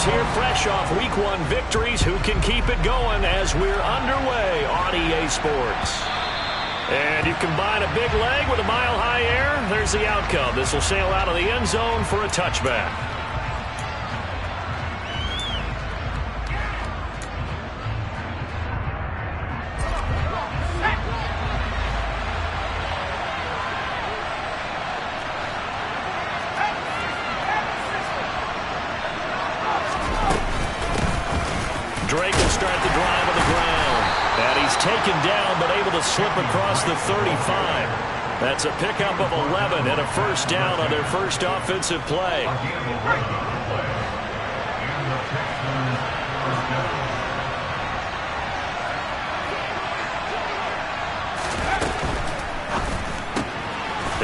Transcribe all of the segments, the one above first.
teams here fresh off Week 1 victories who can keep it going as we're underway on EA Sports. And you combine a big leg with a mile-high air, there's the outcome. This will sail out of the end zone for a touchback. Drake will start the drive on the ground. And he's taken down, but able to slip across the 35. That's a pickup of 11 and a first down on their first offensive play.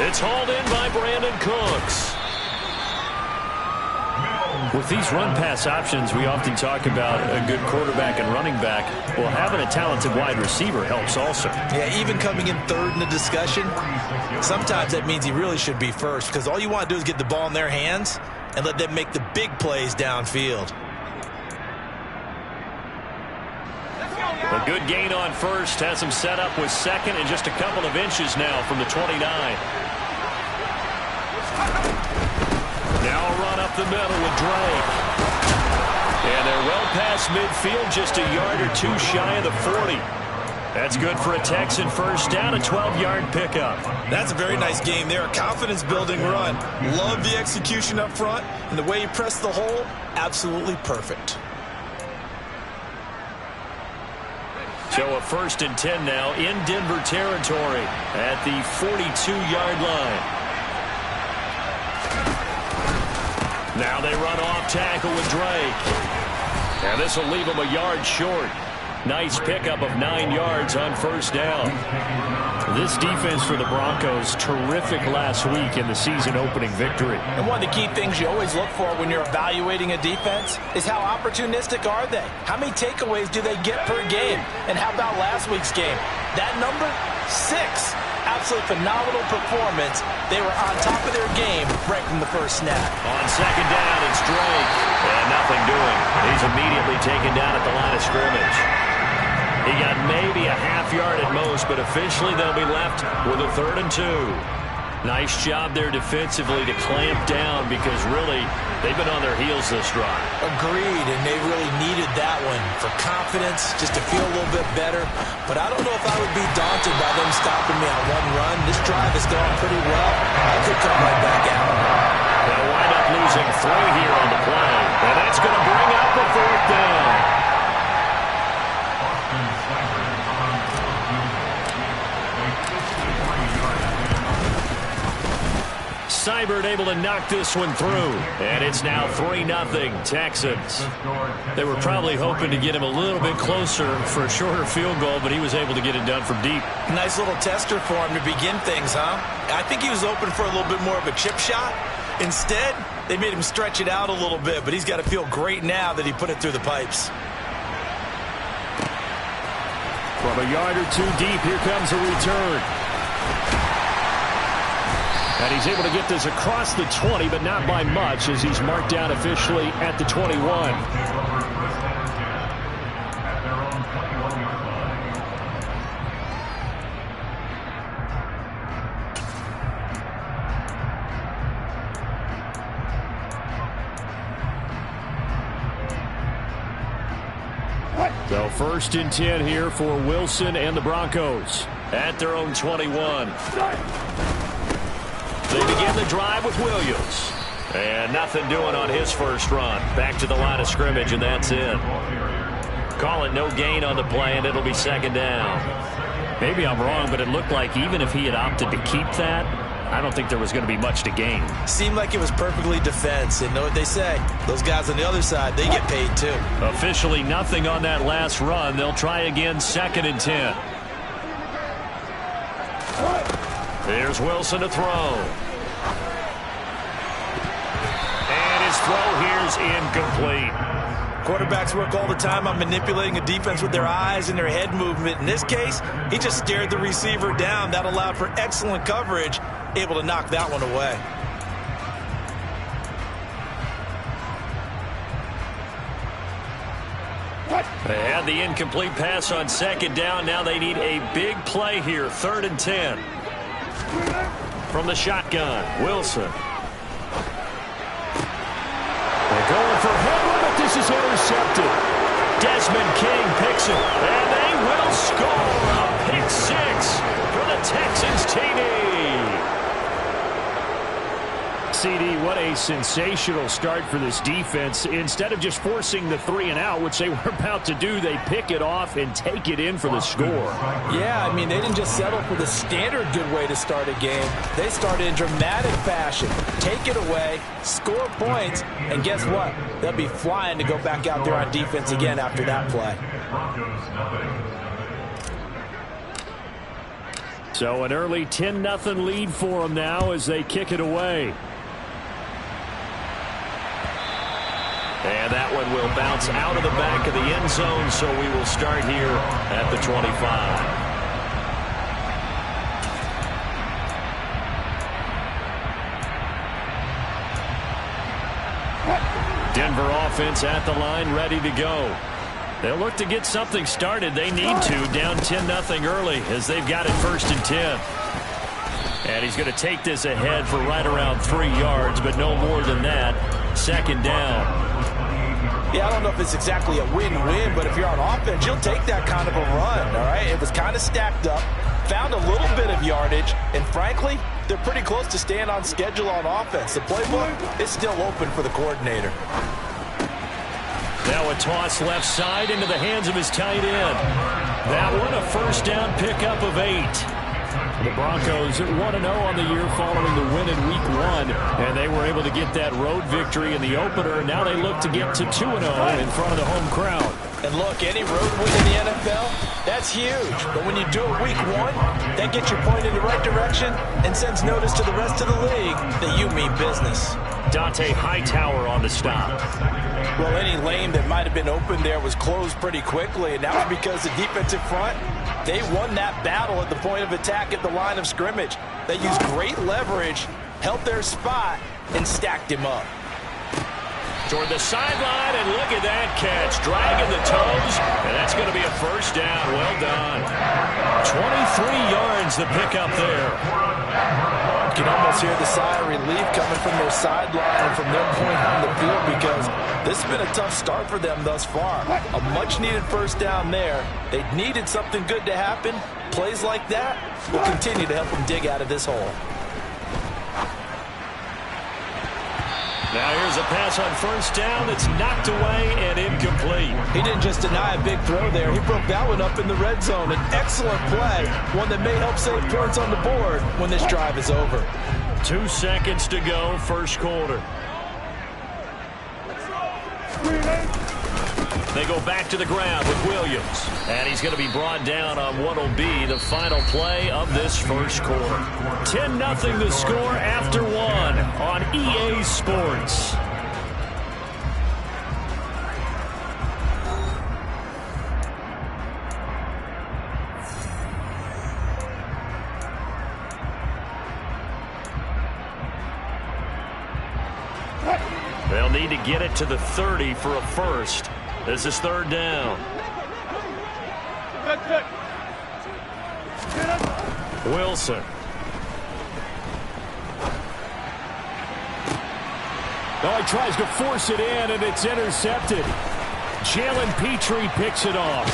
It's hauled in by Brandon Cooks. With these run-pass options, we often talk about a good quarterback and running back. Well, having a talented wide receiver helps also. Yeah, even coming in third in the discussion, sometimes that means he really should be first because all you want to do is get the ball in their hands and let them make the big plays downfield. A good gain on first has him set up with second and just a couple of inches now from the 29. Now a run up the middle with Drake. And they're well past midfield, just a yard or two shy of the 40. That's good for a Texan first down, a 12-yard pickup. That's a very nice game there, a confidence-building run. Love the execution up front, and the way he pressed the hole, absolutely perfect. So a 1st and 10 now in Denver territory at the 42-yard line. Now they run off tackle with Drake. And this will leave him a yard short. Nice pickup of 9 yards on first down. This defense for the Broncos, terrific last week in the season-opening victory. And one of the key things you always look for when you're evaluating a defense is how opportunistic are they? How many takeaways do they get per game? And how about last week's game? That number? 6. Absolutely phenomenal performance. They were on top of their game right from the first snap. On second down, it's Drake. And nothing doing. He's immediately taken down at the line of scrimmage. He got maybe a half yard at most, but officially they'll be left with a 3rd and 2. Nice job there defensively to clamp down because really they've been on their heels this drive. Agreed, and they really needed that one for confidence, just to feel a little bit better. But I don't know if I would be daunted by them stopping me on one run. This drive is going pretty well. I could come right back out. They'll wind up losing 3 here on the play, and that's going to bring up the 4th down. Seibert able to knock this one through. And it's now 3-0 Texans. They were probably hoping to get him a little bit closer for a shorter field goal, but he was able to get it done from deep. Nice little tester for him to begin things, huh? I think he was open for a little bit more of a chip shot. Instead, they made him stretch it out a little bit, but he's got to feel great now that he put it through the pipes. From a yard or two deep, here comes a return. And he's able to get this across the 20, but not by much, as he's marked down officially at the 21. So 1st and 10 here for Wilson and the Broncos at their own 21. They begin the drive with Williams. And nothing doing on his first run. Back to the line of scrimmage, and that's it. Call it no gain on the play, and it'll be 2nd down. Maybe I'm wrong, but it looked like even if he had opted to keep that, I don't think there was going to be much to gain. Seemed like it was perfectly defense. And know what they say? Those guys on the other side, they get paid too. Officially nothing on that last run. They'll try again 2nd and 10. Here's Wilson to throw. And his throw here's incomplete. Quarterbacks work all the time on manipulating a defense with their eyes and their head movement. In this case, he just stared the receiver down. That allowed for excellent coverage, able to knock that one away. They had the incomplete pass on second down. Now they need a big play here. 3rd and 10. From the shotgun, Wilson. They're going for Henry, but this is intercepted. Desmond King picks it, and they will score a pick 6 for the Texans TD. CD, what a sensational start for this defense. Instead of just forcing the 3 and out, which they were about to do, they pick it off and take it in for the score. Yeah, I mean, they didn't just settle for the standard good way to start a game. They started in dramatic fashion. Take it away, score points, and guess what? They'll be flying to go back out there on defense again after that play. So an early 10-0 lead for them now as they kick it away. And that one will bounce out of the back of the end zone, so we will start here at the 25. Denver offense at the line, ready to go. They'll look to get something started. They need to, down 10-0 early as they've got it 1st and 10. And he's going to take this ahead for right around 3 yards, but no more than that. 2nd down. Yeah, I don't know if it's exactly a win-win, but if you're on offense, you'll take that kind of a run, all right? It was kind of stacked up, found a little bit of yardage, and frankly, they're pretty close to staying on schedule on offense. The playbook is still open for the coordinator. Now a toss left side into the hands of his tight end. That one a 1st down pickup of 8. The Broncos 1-0 on the year following the win in Week 1, and they were able to get that road victory in the opener. Now they look to get to 2-0 in front of the home crowd. And look, any road win in the NFL, that's huge. But when you do it Week 1, that gets you pointed in the right direction and sends notice to the rest of the league that you mean business. Dante Hightower on the stop. Well, any lane that might have been open there was closed pretty quickly, and that was because the defensive front, they won that battle at the point of attack at the line of scrimmage. They used great leverage, held their spot, and stacked him up. Toward the sideline, and look at that catch. Dragging the toes, and that's going to be a 1st down. Well done. 23 yards the pickup there. You can almost hear the sigh of relief coming from their sideline and from their point on the field because this has been a tough start for them thus far. A much-needed 1st down there. They needed something good to happen. Plays like that will continue to help them dig out of this hole. Now here's a pass on 1st down that's knocked away and incomplete. He didn't just deny a big throw there. He broke that one up in the red zone. An excellent play, one that may help save points on the board when this drive is over. 2 seconds to go, 1st quarter. They go back to the ground with Williams. And he's going to be brought down on what will be the final play of this 1st quarter. 10-0 the score after 1 on EA Sports. They'll need to get it to the 30 for a 1st. This is 3rd down. Wilson. Oh, he tries to force it in, and it's intercepted. Jalen Petrie picks it off.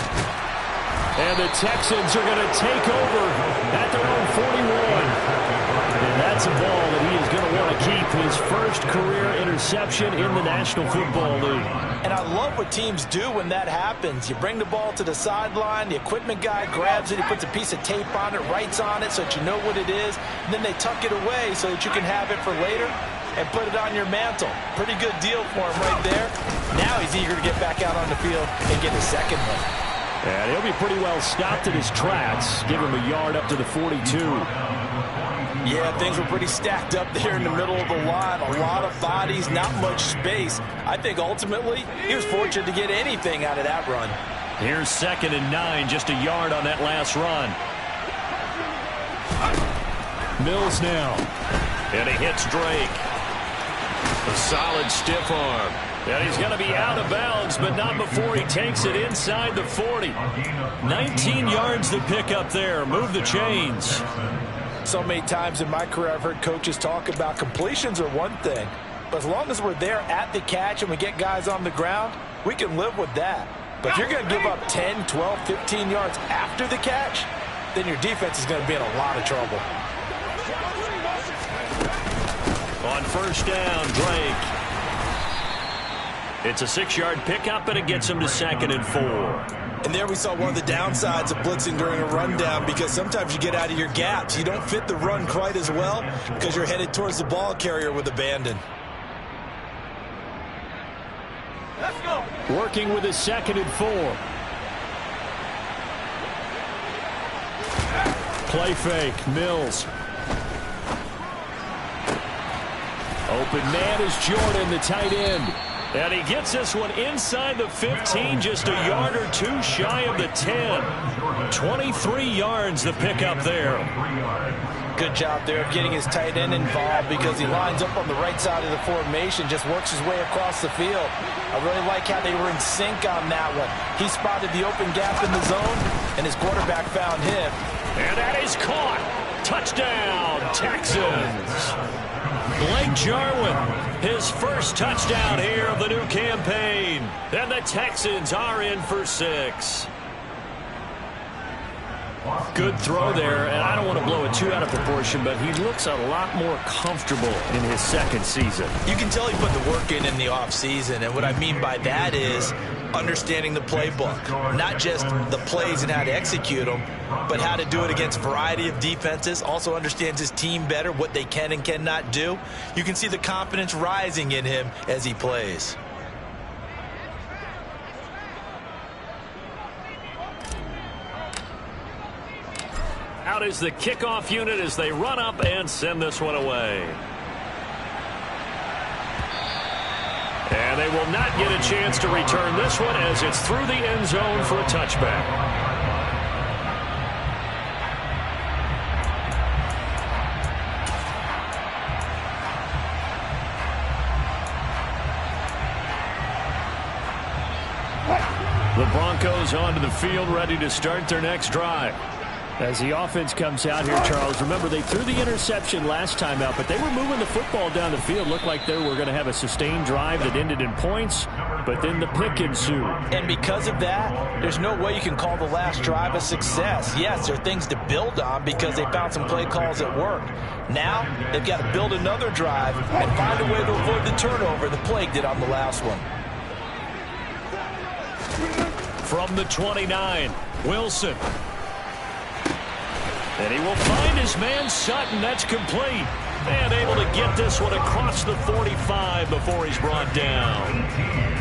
And the Texans are going to take over at their own 41. And that's a ball that he is going to want to keep, his 1st career interception in the National Football League. And I love what teams do when that happens. You bring the ball to the sideline, the equipment guy grabs it, he puts a piece of tape on it, writes on it so that you know what it is, and then they tuck it away so that you can have it for later and put it on your mantle. Pretty good deal for him right there. Now he's eager to get back out on the field and get his 2nd one. And he'll be pretty well stopped in his tracks. Give him a yard up to the 42. Yeah, things were pretty stacked up there in the middle of the line. A lot of bodies, not much space. I think ultimately he was fortunate to get anything out of that run. Here's 2nd and 9, just a yard on that last run. Mills now. And he hits Drake. A solid stiff arm. And he's going to be out of bounds, but not before he takes it inside the 40. 19 yards to pick up there. Move the chains. So many times in my career I've heard coaches talk about completions are one thing. But as long as we're there at the catch and we get guys on the ground, we can live with that. But if you're going to give up 10, 12, 15 yards after the catch, then your defense is going to be in a lot of trouble. On first down, Drake. It's a 6-yard pickup, and it gets him to 2nd and 4. And there we saw one of the downsides of blitzing during a rundown, because sometimes you get out of your gaps. You don't fit the run quite as well because you're headed towards the ball carrier with abandon. Let's go. Working with his 2nd and 4. Play fake, Mills. Open man is Jordan, the tight end. And he gets this one inside the 15, just a yard or two shy of the 10. 23 yards the pickup there. Good job there of getting his tight end involved, because he lines up on the right side of the formation, just works his way across the field. I really like how they were in sync on that one. He spotted the open gap in the zone, and his quarterback found him. And that is caught. Touchdown, Texans. Blake Jarwin, his first touchdown here of the new campaign. And the Texans are in for 6. Good throw there, and I don't want to blow it too out of proportion, but he looks a lot more comfortable in his 2nd season. You can tell he put the work in the offseason, and what I mean by that is understanding the playbook. Not just the plays and how to execute them, but how to do it against a variety of defenses. Also understands his team better, what they can and cannot do. You can see the confidence rising in him as he plays. Out is the kickoff unit as they run up and send this one away. And they will not get a chance to return this one as it's through the end zone for a touchback. The Broncos onto the field, ready to start their next drive. As the offense comes out here, Charles, remember they threw the interception last time out, but they were moving the football down the field. Looked like they were going to have a sustained drive that ended in points, but then the pick ensued. And because of that, there's no way you can call the last drive a success. Yes, there are things to build on because they found some play calls that worked. Now, they've got to build another drive and find a way to avoid the turnover the plague did on the last one. From the 29, Wilson. And he will find his man Sutton. That's complete. And able to get this one across the 45 before he's brought down.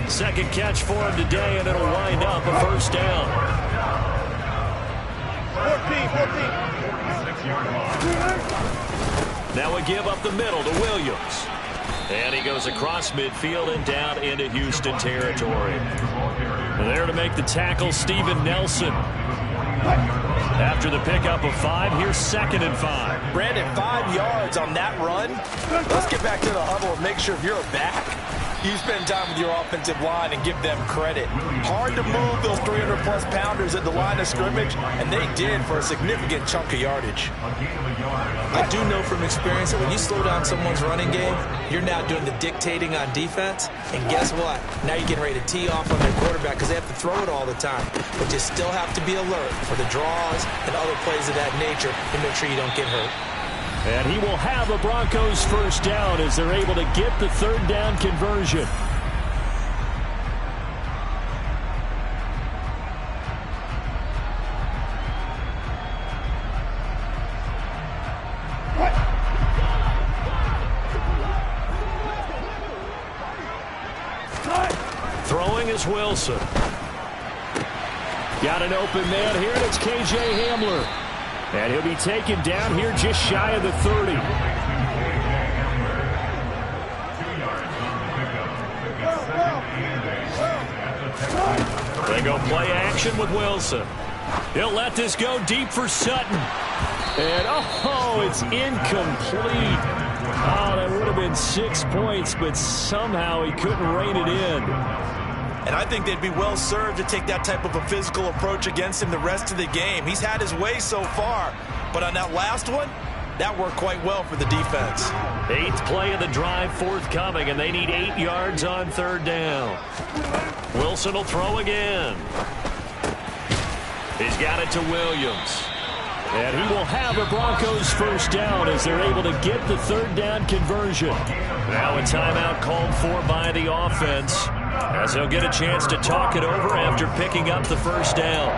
2nd catch for him today, and it'll wind up a first down. 14. Now we give up the middle to Williams. And he goes across midfield and down into Houston territory. And there to make the tackle, Steven Nelson. After the pickup of 5, here's 2nd and 5. Brandon, 5 yards on that run. Let's get back to the huddle and make sure if you're back, you spend time with your offensive line and give them credit. Hard to move those 300-plus pounders at the line of scrimmage, and they did for a significant chunk of yardage. I do know from experience that when you slow down someone's running game, you're now doing the dictating on defense, and guess what? Now you're getting ready to tee off on their quarterback because they have to throw it all the time. But you still have to be alert for the draws and other plays of that nature to make sure you don't get hurt. And he will have a Broncos first down as they're able to get the 3rd down conversion. Throwing is Wilson. Got an open man here, and it's K.J. Hamler. And he'll be taken down here just shy of the 30. They go play action with Wilson. He'll let this go deep for Sutton. And, oh, it's incomplete. Oh, that would have been 6 points, but somehow he couldn't rein it in. And I think they'd be well served to take that type of a physical approach against him the rest of the game. He's had his way so far, but on that last one, that worked quite well for the defense. 8th play of the drive forthcoming, and they need 8 yards on 3rd down. Wilson will throw again. He's got it to Williams. And he will have the Broncos first down as they're able to get the 3rd down conversion. Now a timeout called for by the offense, as they'll get a chance to talk it over after picking up the first down.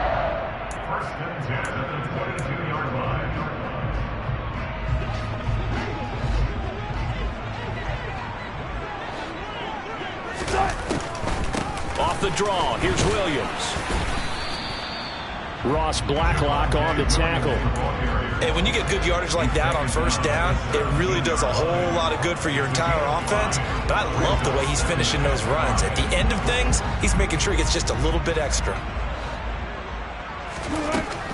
Off the draw, here's Williams. Ross Blacklock on the tackle. And when you get good yardage like that on first down, it really does a whole lot of good for your entire offense. But I love the way he's finishing those runs. At the end of things, he's making sure he gets just a little bit extra.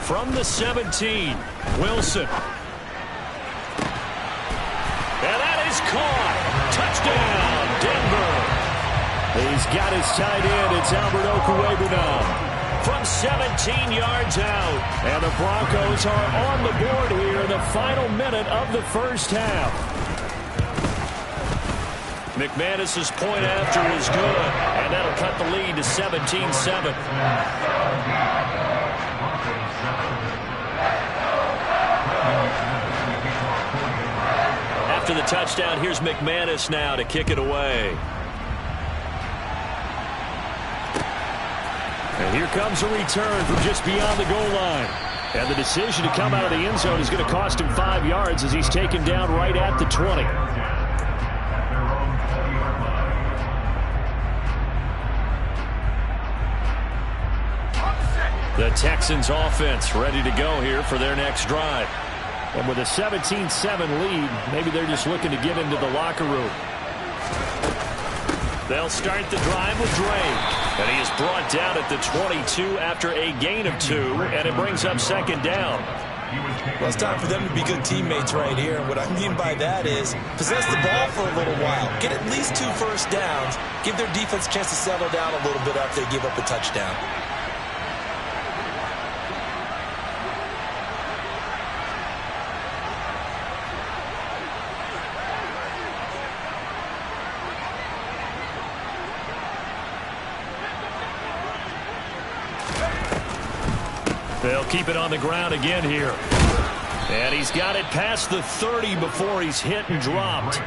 From the 17, Wilson. And that is caught. Touchdown, Denver. He's got his tight end. It's Albert Okwuegbunam. From 17 yards out. And the Broncos are on the board here in the final minute of the first half. McManus's point after is good. And that'll cut the lead to 17-7. After the touchdown, here's McManus now to kick it away. And here comes a return from just beyond the goal line. And the decision to come out of the end zone is going to cost him 5 yards as he's taken down right at the 20. The Texans offense ready to go here for their next drive. And with a 17-7 lead, maybe they're just looking to get into the locker room. They'll start the drive with Drake. And he is brought down at the 22 after a gain of 2, and it brings up 2nd down. Well, it's time for them to be good teammates right here. And what I mean by that is possess the ball for a little while. Get at least 2 first downs. Give their defense a chance to settle down a little bit after they give up a touchdown. They'll keep it on the ground again here. And he's got it past the 30 before he's hit and dropped.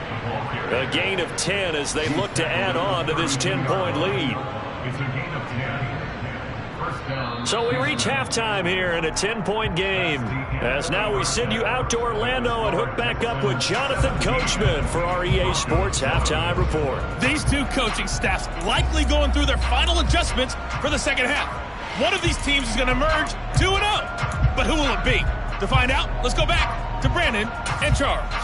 A gain of 10 as they look to add on to this 10-point lead. So we reach halftime here in a 10-point game. As now we send you out to Orlando and hook back up with Jonathan Coachman for our EA Sports Halftime Report. These two coaching staffs likely going through their final adjustments for the second half. One of these teams is going to emerge 2-0. But who will it be? To find out, let's go back to Brandon and Charles.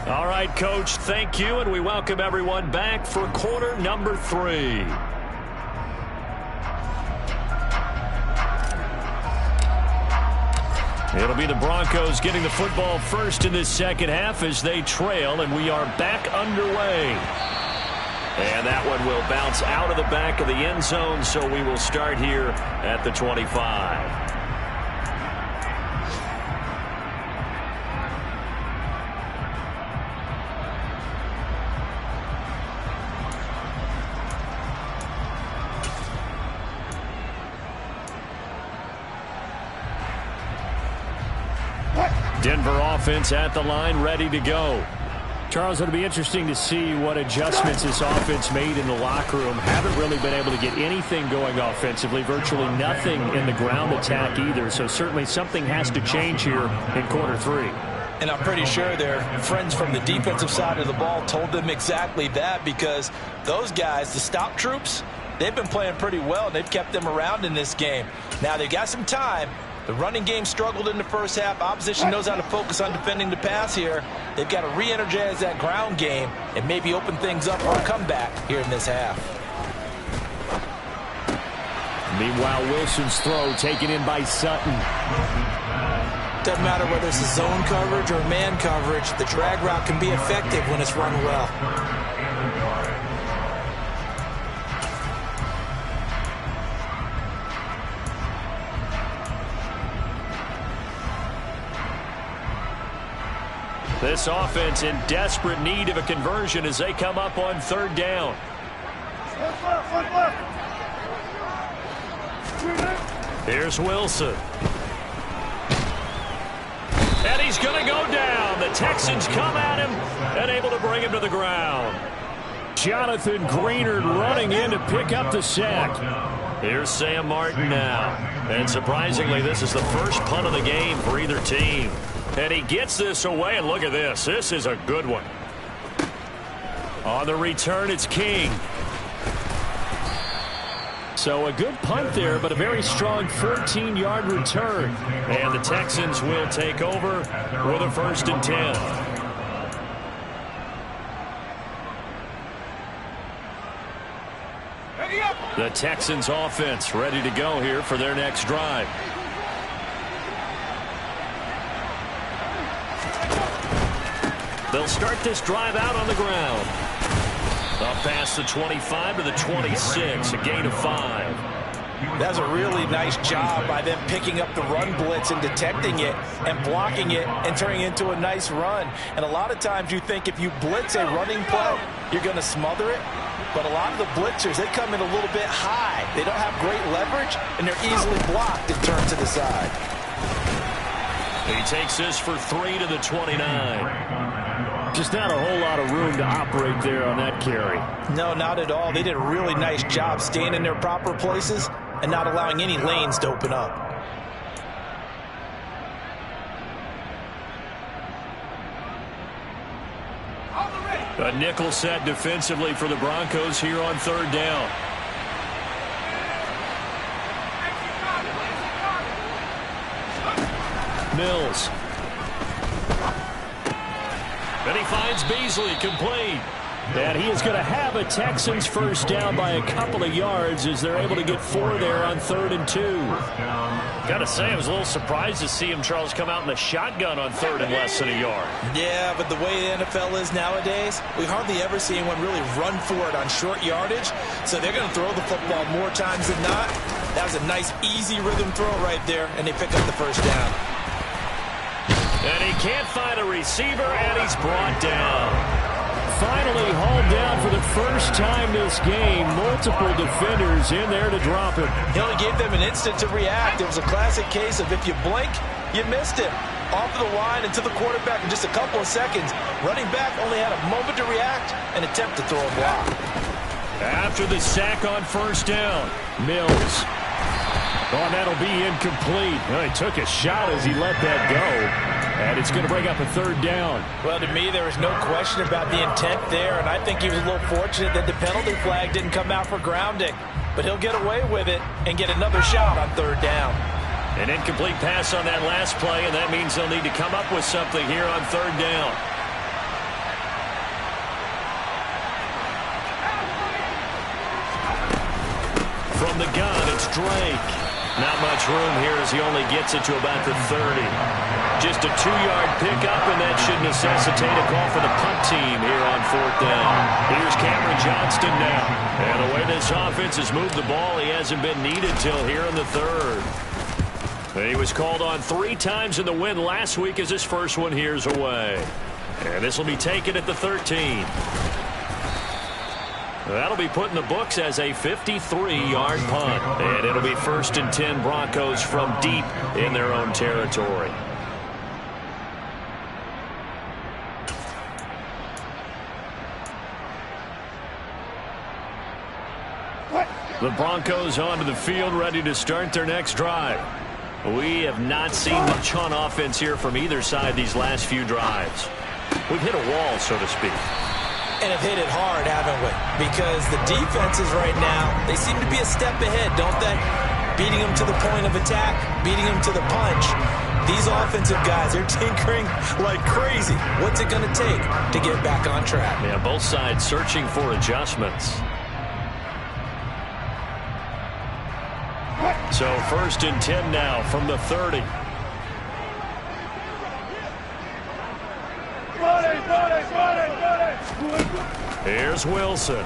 All right, Coach, thank you, and we welcome everyone back for quarter number 3. It'll be the Broncos getting the football first in this second half as they trail, and we are back underway. And that one will bounce out of the back of the end zone, so we will start here at the 25. Denver offense at the line, ready to go. Charles, it'll be interesting to see what adjustments this offense made in the locker room. Haven't really been able to get anything going offensively, virtually nothing in the ground attack either. So certainly something has to change here in quarter 3. And I'm pretty sure their friends from the defensive side of the ball told them exactly that, because those guys, the stop troops, they've been playing pretty well, and they've kept them around in this game. Now they've got some time. The running game struggled in the first half. Opposition knows how to focus on defending the pass here. They've got to re-energize that ground game and maybe open things up for a comeback here in this half. Meanwhile, Wilson's throw taken in by Sutton. Doesn't matter whether it's a zone coverage or man coverage, the drag route can be effective when it's run well. This offense in desperate need of a conversion as they come up on third down. Here's Wilson. And he's going to go down. The Texans come at him and able to bring him to the ground. Jonathan Greenard running in to pick up the sack. Here's Sam Martin now. And surprisingly, this is the first punt of the game for either team. And he gets this away, and look at this. This is a good one. On the return, it's King. So a good punt there, but a very strong 14-yard return. And the Texans will take over with a 1st and 10. The Texans offense ready to go here for their next drive. They'll start this drive out on the ground. Up past the 25 to the 26, a gain of 5. That's a really nice job by them picking up the run blitz and detecting it and blocking it and turning it into a nice run. And a lot of times you think if you blitz a running play, you're going to smother it. But a lot of the blitzers, they come in a little bit high. They don't have great leverage, and they're easily blocked and turned to the side. He takes this for 3 to the 29. Just not a whole lot of room to operate there on that carry. No, not at all. They did a really nice job staying in their proper places and not allowing any lanes to open up. A nickel set defensively for the Broncos here on third down. Mills. And he finds Beasley complete. And he is going to have a Texans first down by a couple of yards as they're able to get 4 there on 3rd and 2. Got to say, I was a little surprised to see him, Charles, come out in the shotgun on 3rd and less than a yard. Yeah, but the way the NFL is nowadays, we hardly ever see anyone really run for it on short yardage. So they're going to throw the football more times than not. That was a nice, easy rhythm throw right there, and they pick up the first down. And he can't find a receiver, and he's brought down. Finally hauled down for the first time this game. Multiple defenders in there to drop him. He only gave them an instant to react. It was a classic case of if you blink, you missed him. Off of the line and to the quarterback in just a couple of seconds. Running back only had a moment to react and attempt to throw a block. After the sack on first down, Mills. Oh, that'll be incomplete. Well, he took a shot as he let that go. And it's going to bring up a third down. Well, to me, there was no question about the intent there, and I think he was a little fortunate that the penalty flag didn't come out for grounding. But he'll get away with it and get another shot on third down. An incomplete pass on that last play, and that means they'll need to come up with something here on third down. From the gun, it's Drake. Not much room here as he only gets it to about the 30. Just a 2-yard pickup, and that should necessitate a call for the punt team here on 4th down. Here's Cameron Johnston now. And the way this offense has moved the ball, he hasn't been needed till here in the 3rd. He was called on 3 times in the win last week as his first one here's away. And this will be taken at the 13. That'll be put in the books as a 53-yard punt. And it'll be 1st and 10 Broncos from deep in their own territory. The Broncos onto the field, ready to start their next drive. We have not seen much on offense here from either side these last few drives. We've hit a wall, so to speak. And have hit it hard, haven't we? Because the defenses right now, they seem to be a step ahead, don't they? Beating them to the point of attack, beating them to the punch. These offensive guys, they're tinkering like crazy. What's it going to take to get back on track? Yeah, both sides searching for adjustments. So 1st and 10 now from the 30. Here's Wilson.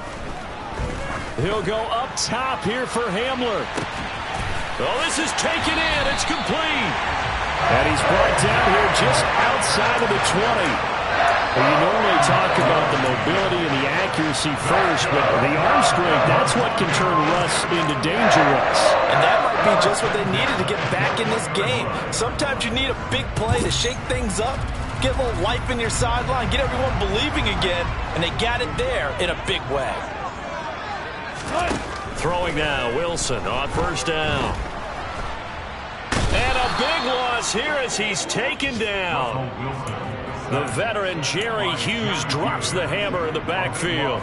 He'll go up top here for Hamler. Oh, this is taken in. It's complete. And he's brought down here just outside of the 20. Well, you normally talk about the mobility and the accuracy first, but the arm strength, that's what can turn Russ into dangerous. And that might be just what they needed to get back in this game. Sometimes you need a big play to shake things up, get a little life in your sideline, get everyone believing again, and they got it there in a big way. Throwing now, Wilson on 1st down. And a big loss here as he's taken down. The veteran Jerry Hughes drops the hammer in the backfield.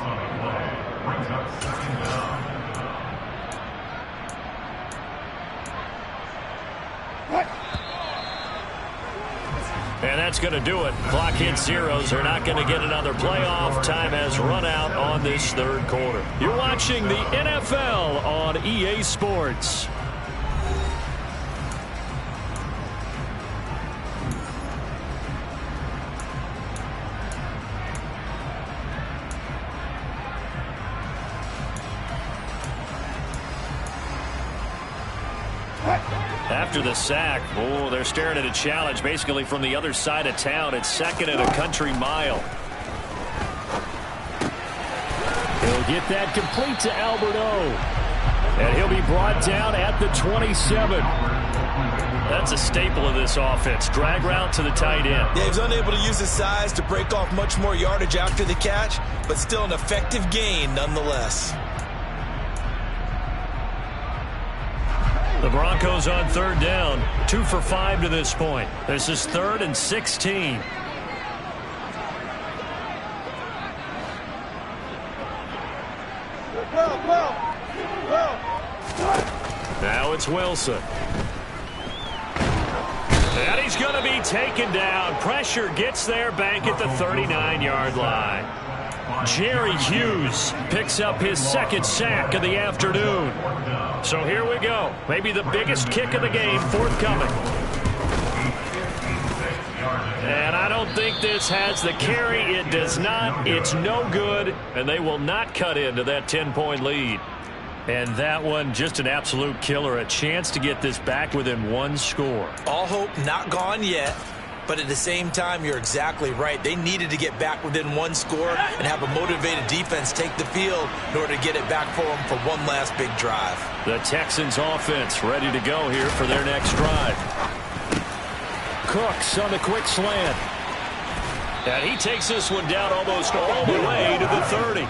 And that's going to do it. Clock hits zeros. They're not going to get another playoff. Time has run out on this 3rd quarter. You're watching the NFL on EA Sports. After the sack, oh, they're staring at a challenge basically from the other side of town. It's 2nd and a country mile. He'll get that complete to Albert O. And he'll be brought down at the 27. That's a staple of this offense. Drag route to the tight end. Yeah, he's unable to use his size to break off much more yardage after the catch, but still an effective gain nonetheless. The Broncos on 3rd down. 2 for 5 to this point. This is 3rd and 16. Now it's Wilson. And he's going to be taken down. Pressure gets there back at the 39-yard line. Jerry Hughes picks up his 2nd sack of the afternoon. So here we go. Maybe the biggest kick of the game forthcoming. And I don't think this has the carry. It does not. It's no good. And they will not cut into that 10-point lead. And that one, just an absolute killer. A chance to get this back within 1 score. All hope not gone yet. But at the same time, you're exactly right. They needed to get back within 1 score and have a motivated defense take the field in order to get it back for them for one last big drive. The Texans offense ready to go here for their next drive. Cooks on the quick slant. And he takes this one down almost all the way to the 30.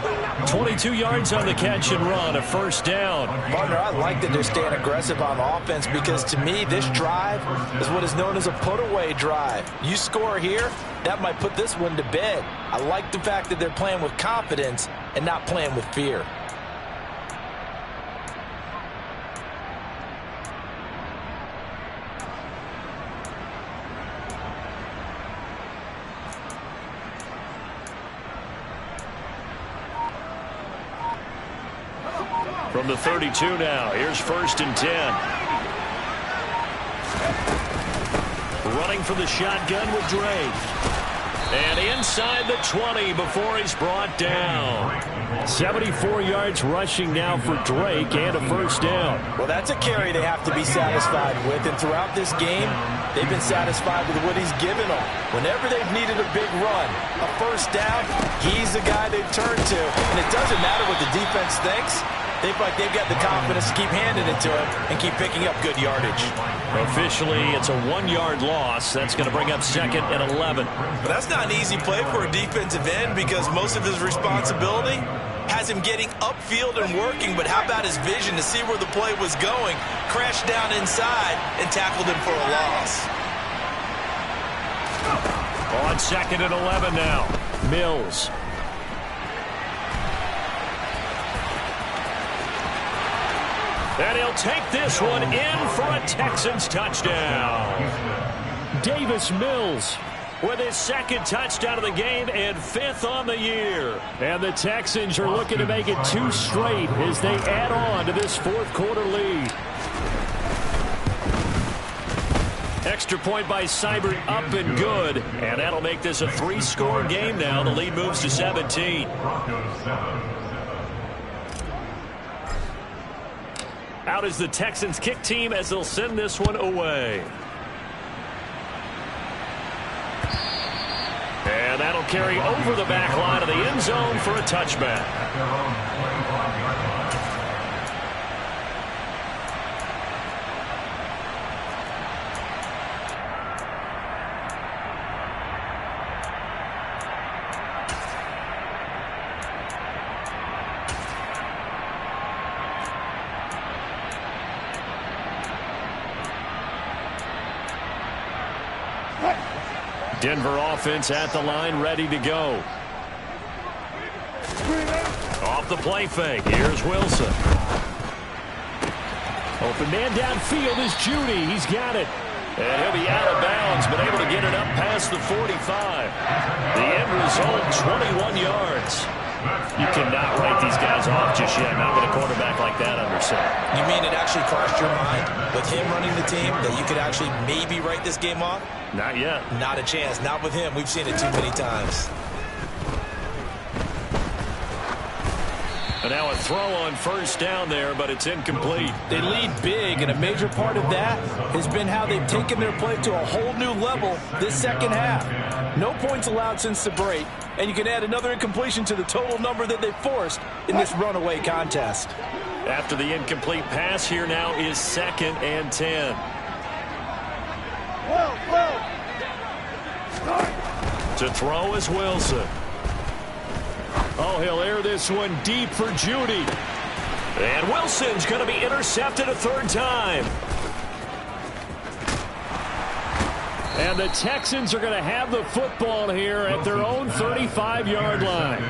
22 yards on the catch and run, a 1st down. Partner, I like that they're staying aggressive on offense because to me, this drive is what is known as a put-away drive. You score here, that might put this one to bed. I like the fact that they're playing with confidence and not playing with fear. From the 32 now, here's 1st and 10. Running from the shotgun with Drake. And inside the 20 before he's brought down. 74 yards rushing now for Drake and a 1st down. Well, that's a carry they have to be satisfied with. And throughout this game, they've been satisfied with what he's given them. Whenever they've needed a big run, a 1st down, he's the guy they've turned to. And it doesn't matter what the defense thinks. They feel like they've got the confidence to keep handing it to him and keep picking up good yardage. Officially, it's a 1-yard loss. That's going to bring up 2nd and 11. But that's not an easy play for a defensive end because most of his responsibility has him getting upfield and working. But how about his vision to see where the play was going, crashed down inside, and tackled him for a loss. On 2nd and 11 now. Mills. And he'll take this one in for a Texans touchdown. Davis Mills with his 2nd touchdown of the game and 5th on the year. And the Texans are looking to make it 2 straight as they add on to this 4th quarter lead. Extra point by Seibert, up and good. And that'll make this a 3-score game now. The lead moves to 17. Out is the Texans kick team as they'll send this one away. And that'll carry over the back line of the end zone for a touchback. Denver offense at the line, ready to go. Off the play fake. Here's Wilson. Open man downfield is Judy. He's got it. And he'll be out of bounds, but able to get it up past the 45. The end result, 21 yards. You cannot write these guys off just yet, not with a quarterback like that under center. You mean it actually crossed your mind with him running the team that you could actually maybe write this game off? Not yet. Not a chance. Not with him. We've seen it too many times. And now a throw on first down there, but it's incomplete. They lead big, and a major part of that has been how they've taken their play to a whole new level this second half. No points allowed since the break, and you can add another incompletion to the total number that they forced in this runaway contest. After the incomplete pass, here now is 2nd and 10. To throw is Wilson. Oh, he'll air this one deep for Judy. And Wilson's going to be intercepted a 3rd time. And the Texans are going to have the football here at their own 35-yard line.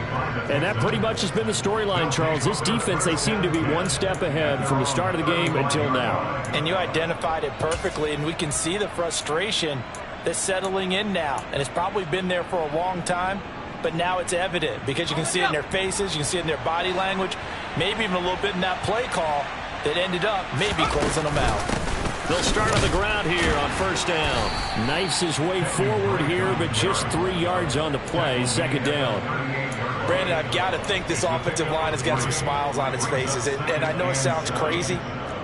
And that pretty much has been the storyline, Charles. This defense, they seem to be one step ahead from the start of the game until now. And you identified it perfectly, and we can see the frustration that's settling in now. And it's probably been there for a long time, but now it's evident because you can see it in their faces, you can see it in their body language, maybe even a little bit in that play call that ended up maybe closing them out. They'll start on the ground here on first down. Knifes his way forward here, but just 3 yards on the play. 2nd down. Brandon, I've got to think this offensive line has got some smiles on its faces. And I know it sounds crazy,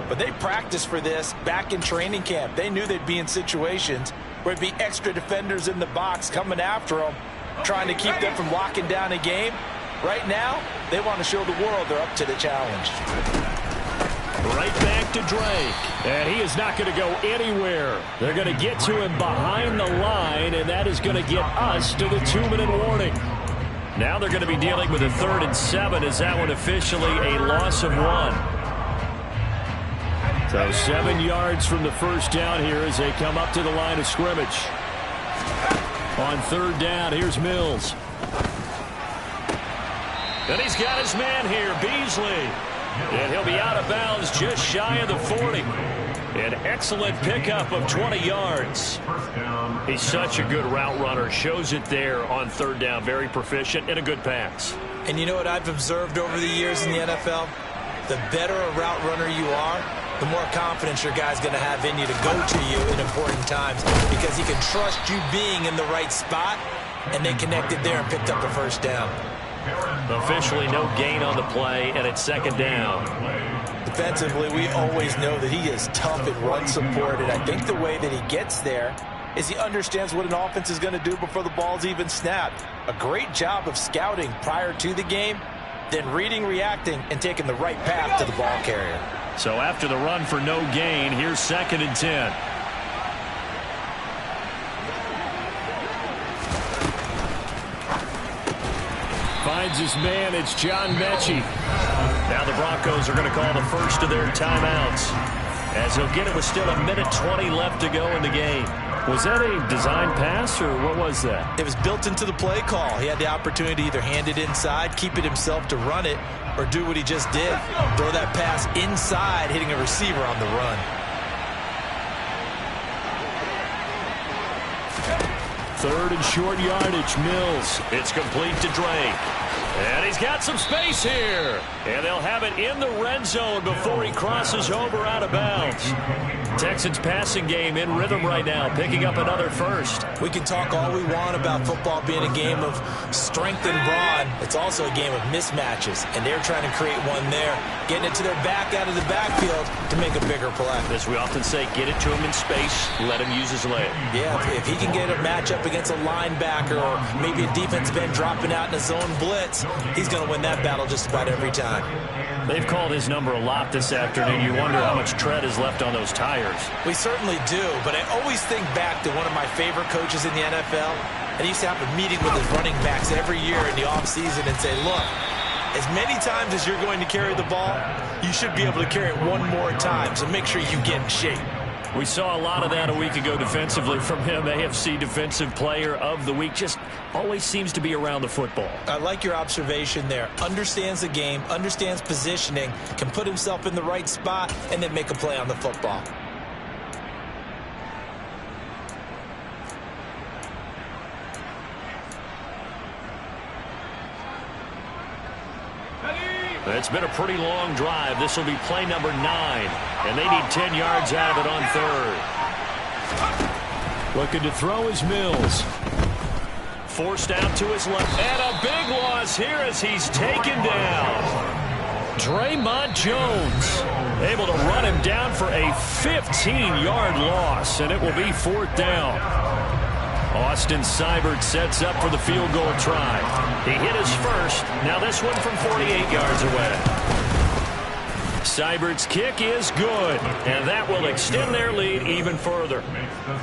but they practiced for this back in training camp. They knew they'd be in situations where it'd be extra defenders in the box coming after them, trying to keep them from locking down a game. Right now, they want to show the world they're up to the challenge. Right back to Drake. And he is not going to go anywhere. They're going to get to him behind the line, and that is going to get us to the 2-minute warning. Now they're going to be dealing with a 3rd and 7 as that one officially a loss of 1. So 7 yards from the first down here as they come up to the line of scrimmage. On 3rd down, here's Mills. And he's got his man here, Beasley. And he'll be out of bounds just shy of the 40. An excellent pickup of 20 yards. He's such a good route runner. Shows it there on 3rd down. Very proficient and a good pass. And you know what I've observed over the years in the NFL? The better a route runner you are, the more confidence your guy's going to have in you to go to you in important times because he can trust you being in the right spot, and they connected there and picked up the first down. Officially no gain on the play, and it's 2nd down. Defensively, we always know that he is tough at run support, and I think the way that he gets there is he understands what an offense is going to do before the ball's even snapped. A great job of scouting prior to the game, then reading, reacting, and taking the right path to the ball carrier. So after the run for no gain, here's 2nd and 10. Finds his man, it's John Mechie. Now the Broncos are going to call the first of their timeouts, as he'll get it with still 1:20 left to go in the game. Was that a design pass, or what was that? It was built into the play call. He had the opportunity to either hand it inside, keep it himself to run it, or do what he just did. Throw that pass inside, hitting a receiver on the run. 3rd and short yardage, Mills. It's complete to Drake. And he's got some space here. And they'll have it in the red zone before he crosses over out of bounds. Texans passing game in rhythm right now, picking up another first. We can talk all we want about football being a game of strength and brawn. It's also a game of mismatches, and they're trying to create one there, getting it to their back out of the backfield to make a bigger play. As we often say, get it to him in space, let him use his leg. Yeah, if he can get a matchup against a linebacker or maybe a defensive end dropping out in a zone blitz, he's going to win that battle just about every time. They've called his number a lot this afternoon. You wonder how much tread is left on those tires. We certainly do, but I always think back to one of my favorite coaches in the NFL, and he used to have a meeting with his running backs every year in the offseason and say, look, as many times as you're going to carry the ball, you should be able to carry it one more time, so make sure you get in shape. We saw a lot of that a week ago defensively from him. AFC Defensive Player of the Week. Just always seems to be around the football. I like your observation there. Understands the game, understands positioning, can put himself in the right spot, and then make a play on the football. It's been a pretty long drive. This will be play number 9, and they need 10 yards out of it on third. Looking to throw is Mills. Forced out to his left, and a big loss here as he's taken down. Draymond Jones able to run him down for a 15-yard loss, and it will be 4th down. Austin Seibert sets up for the field goal try. He hit his first. Now this one from 48 yards away. Seibert's kick is good, and that will extend their lead even further.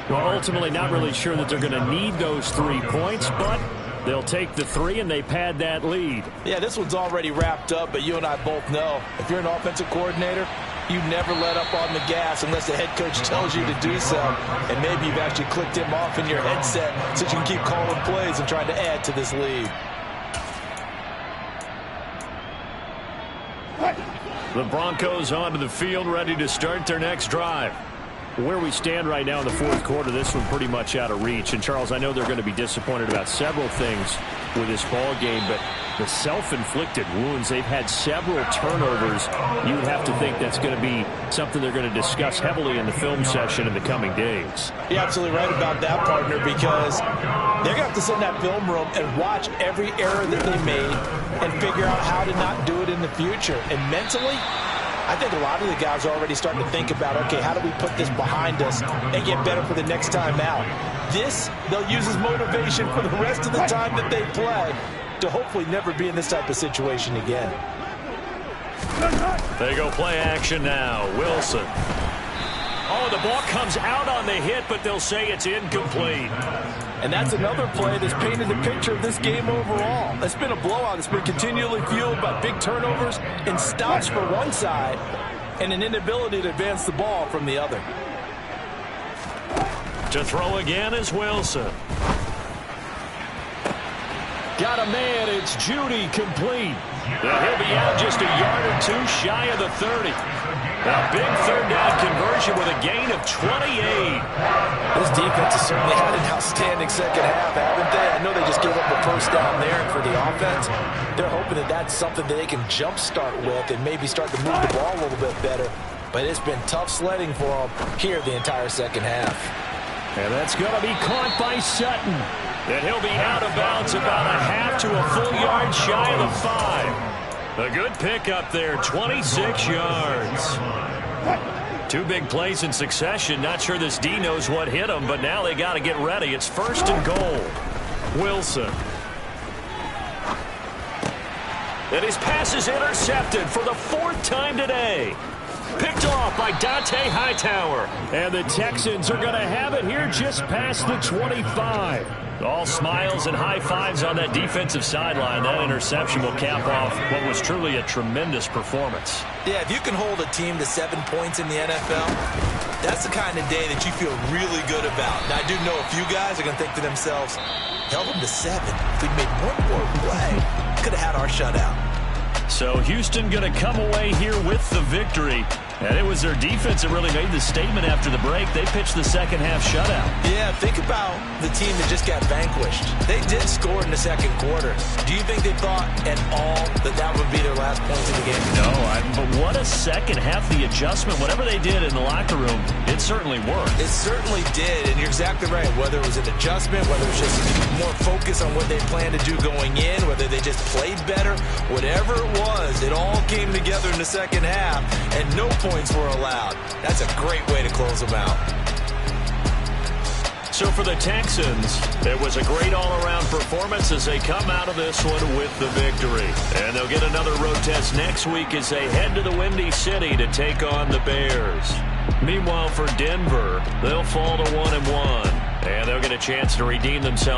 Well, ultimately not really sure that they're going to need those 3 points, but they'll take the 3 and they pad that lead. Yeah, this one's already wrapped up, but you and I both know if you're an offensive coordinator, you never let up on the gas unless the head coach tells you to do so. And maybe you've actually clicked him off in your headset so you can keep calling plays and trying to add to this lead. The Broncos onto the field, ready to start their next drive. Where we stand right now in the 4th quarter, this one pretty much out of reach. And, Charles, I know they're going to be disappointed about several things with this ball game, but the self-inflicted wounds, they've had several turnovers. You would have to think that's going to be something they're going to discuss heavily in the film session in the coming days. You're absolutely right about that, partner, because they're going to have to sit in that film room and watch every error that they made and figure out how to not do it in the future. And mentally, I think a lot of the guys are already starting to think about, okay, how do we put this behind us and get better for the next time out? This, they'll use as motivation for the rest of the time that they play to hopefully never be in this type of situation again. They go play action now. Wilson. Oh, the ball comes out on the hit, but they'll say it's incomplete. And that's another play that's painted the picture of this game overall. It's been a blowout. It's been continually fueled by big turnovers and stops for one side and an inability to advance the ball from the other. To throw again is Wilson. Got a man. It's Judy, complete. He'll be out just a yard or 2 shy of the 30. A big 3rd down conversion with a gain of 28. This defense has certainly had an outstanding second half, haven't they? I know they just gave up the 1st down there, and for the offense, they're hoping that that's something that they can jumpstart with and maybe start to move the ball a little bit better. But it's been tough sledding for them here the entire second half. And that's going to be caught by Sutton. And he'll be out of bounds about a half to a full yard shy of the 5. A good pickup there, 26 yards. 2 big plays in succession. Not sure this D knows what hit him, but now they got to get ready. It's 1st and goal. Wilson. And his pass is intercepted for the 4th time today. Picked off by Dante Hightower. And the Texans are going to have it here just past the 25. All smiles and high fives on that defensive sideline. That interception will cap off what was truly a tremendous performance. Yeah, if you can hold a team to 7 points in the NFL, that's the kind of day that you feel really good about. Now, I do know a few guys are going to think to themselves, held them to 7. If we'd made one more play, could have had our shutout. So Houston going to come away here with the victory. And it was their defense that really made the statement after the break. They pitched the second half shutout. Yeah, think about the team that just got vanquished. They did score in the second quarter. Do you think they thought at all that that would be their last points of the game? No, but what a second half. The adjustment, whatever they did in the locker room, it certainly worked. It certainly did, and you're exactly right. Whether it was an adjustment, whether it was just more focus on what they planned to do going in, whether they just played better, whatever it was, it all came together in the second half, and no points were allowed. That's a great way to close them out. So for the Texans, it was a great all-around performance as they come out of this one with the victory. And they'll get another road test next week as they head to the Windy City to take on the Bears. Meanwhile, for Denver, they'll fall to 1-1, and they'll get a chance to redeem themselves.